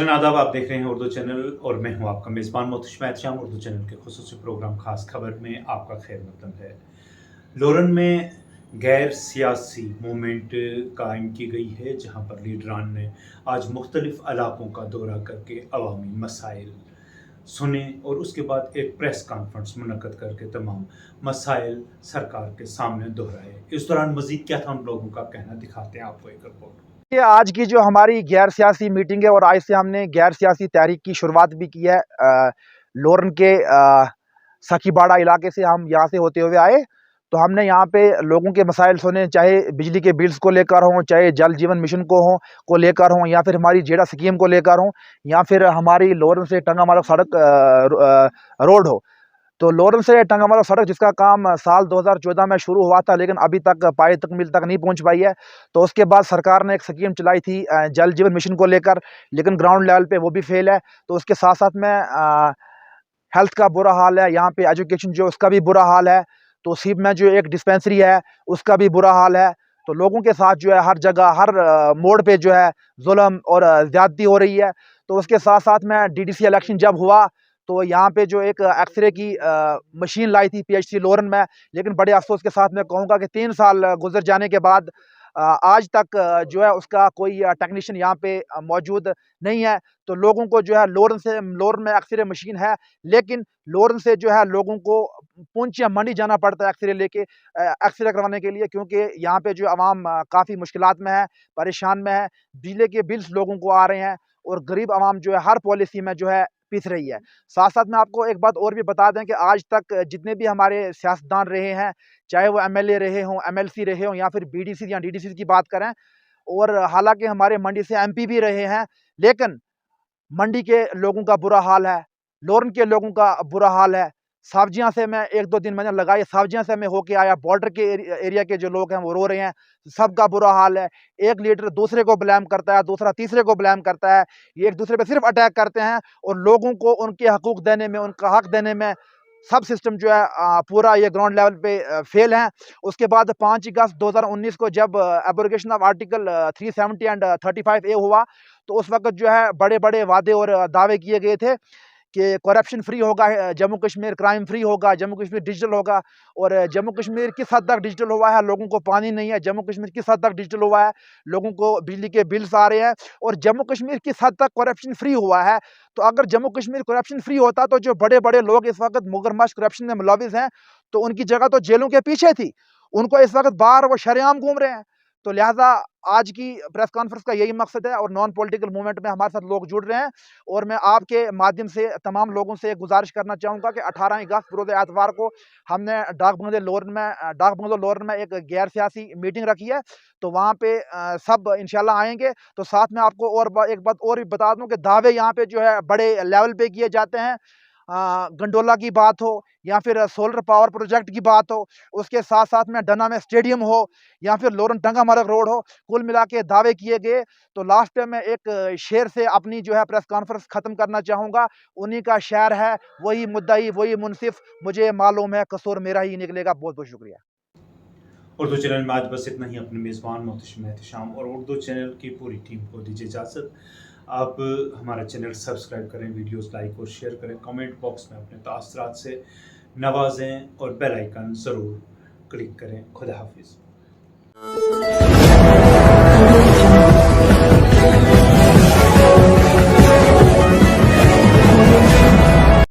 नाज़रीन आदाब, आप देख रहे हैं उर्दू चैनल और मैं हूं आपका मेज़बान मोहतशम एहतशाम। उर्दू चैनल के खुसूसी प्रोग्राम खास खबर में आपका खैर मकदम है। लोरन में गैर सियासी मूवमेंट कायम की गई है, जहां पर लीडरान ने आज मुख्तलिफ इलाकों का दौरा करके अवामी मसाइल सुने और उसके बाद एक प्रेस कॉन्फ्रेंस मुनक्कद करके तमाम मसाइल सरकार के सामने दोहराए। इस दौरान मजीद क्या था उन लोगों का कहना, दिखाते हैं आपको एक रिपोर्ट। ये आज की जो हमारी गैर सियासी मीटिंग है और आज से हमने गैर सियासी तहरीक की शुरुआत भी की है। लोरन के सखीबाड़ा इलाके से हम यहाँ से होते हुए आए, तो हमने यहाँ पे लोगों के मसाइल सुने, चाहे बिजली के बिल्स को लेकर हों, चाहे जल जीवन मिशन को लेकर हों, या फिर हमारी जेडा स्कीम को लेकर हों, या फिर हमारी लोरन से टंगामारा सड़क रोड हो। तो लोरन से टंगामारा सड़क जिसका काम साल 2014 में शुरू हुआ था, लेकिन अभी तक पाए तक मिल तक नहीं पहुंच पाई है। तो उसके बाद सरकार ने एक स्कीम चलाई थी जल जीवन मिशन को लेकर, लेकिन ग्राउंड लेवल पे वो भी फेल है। तो उसके साथ साथ में हेल्थ का बुरा हाल है, यहाँ पे एजुकेशन जो उसका भी बुरा हाल है। तो सीप में जो एक डिस्पेंसरी है उसका भी बुरा हाल है। तो लोगों के साथ जो है हर जगह हर मोड़ पे जो है जुल्म और ज्यादती हो रही है। तो उसके साथ साथ में डीडीसी इलेक्शन जब हुआ तो यहाँ पे जो एक एक्सरे की मशीन लाई थी पीएचसी लोरन में, लेकिन बड़े अफसोस के साथ मैं कहूँगा कि 3 साल गुजर जाने के बाद आज तक जो है उसका कोई टेक्नीशियन यहाँ पे मौजूद नहीं है। तो लोगों को जो है लोरन में एक्सरे मशीन है, लेकिन लोरन से जो है लोगों को पुंछ या मंडी जाना पड़ता है एक्सरे लेके एक्सरे करवाने के लिए, क्योंकि यहाँ पे जो आवाम काफ़ी मुश्किलात में है, परेशान में है। बिजली के बिल्स लोगों को आ रहे हैं और गरीब आवाम जो है हर पॉलिसी में जो है पिस रही है। साथ साथ में आपको एक बात और भी बता दें कि आज तक जितने भी हमारे सियासतदान रहे हैं, चाहे वो एमएलए रहे हों, एमएलसी रहे हों, या फिर बीडीसी या डीडीसी की बात करें, और हालांकि हमारे मंडी से एमपी भी रहे हैं, लेकिन मंडी के लोगों का बुरा हाल है, लोरन के लोगों का बुरा हाल है। सब्जियां से मैं 1-2 दिन मैंने लगाई, सब्जियां से मैं होके आया, बॉर्डर के एरिया के जो लोग हैं वो रो रहे हैं, सबका बुरा हाल है। एक लीडर दूसरे को ब्लेम करता है, दूसरा तीसरे को ब्लेम करता है, ये एक दूसरे पे सिर्फ अटैक करते हैं और लोगों को उनके हकूक देने में, उनका हक देने में सब सिस्टम जो है पूरा ये ग्राउंड लेवल पे फेल है। उसके बाद 5 अगस्त 2019 को जब abrogation of article 370 and 35A हुआ, तो उस वक्त जो है बड़े-बड़े वादे और दावे किए गए थे कि करप्शन फ्री होगा जम्मू कश्मीर, क्राइम फ्री होगा जम्मू कश्मीर, डिजिटल होगा। और जम्मू कश्मीर किस हद तक डिजिटल हुआ है, लोगों को पानी नहीं है। जम्मू कश्मीर किस हद तक डिजिटल हुआ है, लोगों को बिजली के बिल्स आ रहे हैं। और जम्मू कश्मीर किस हद तक करप्शन फ्री हुआ है। तो अगर जम्मू कश्मीर करप्शन फ्री होता तो जो बड़े-बड़े लोग इस वक्त मगरमच्छ करप्शन में मुलविस हैं, तो उनकी जगह तो जेलों के पीछे थी। उनको इस वक्त बाहर वो शरेआम घूम रहे हैं। तो लिहाजा आज की प्रेस कॉन्फ्रेंस का यही मकसद है, और नॉन पॉलिटिकल मूवमेंट में हमारे साथ लोग जुड़ रहे हैं। और मैं आपके माध्यम से तमाम लोगों से गुजारिश करना चाहूँगा कि 18 अगस्त रोज़ एतवार को हमने डाक बंगलो लोरन में एक गैर सियासी मीटिंग रखी है। तो वहाँ पे सब इंशाल्लाह आएंगे। तो साथ में आपको और एक बात और भी बता दूँ कि दावे यहाँ पे जो है बड़े लेवल पे किए जाते हैं। गंडोला की बात हो या फिर सोलर पावर प्रोजेक्ट की बात हो, उसके साथ साथ में डना में स्टेडियम हो या फिर लोरन टंगामार्ग रोड हो, कुल मिला के दावे किए गए। तो लास्ट में मैं एक शेर से अपनी जो है प्रेस कॉन्फ्रेंस खत्म करना चाहूँगा। उन्हीं का शेर है, वही मुद्दई वही मुनसिफ, मुझे मालूम है कसूर मेरा ही निकलेगा। बहुत बहुत शुक्रिया। उर्दू चैनल में आज बस इतना ही। अपने मेज़बान मोहतशम एहतशाम और उर्दू चैनल की पूरी टीम को दीजिए इजाज़त। आप हमारा चैनल सब्सक्राइब करें, वीडियोस लाइक और शेयर करें, कमेंट बॉक्स में अपने तासरात से नवाजें और बेल आइकन ज़रूर क्लिक करें। खुदा हाफिज़।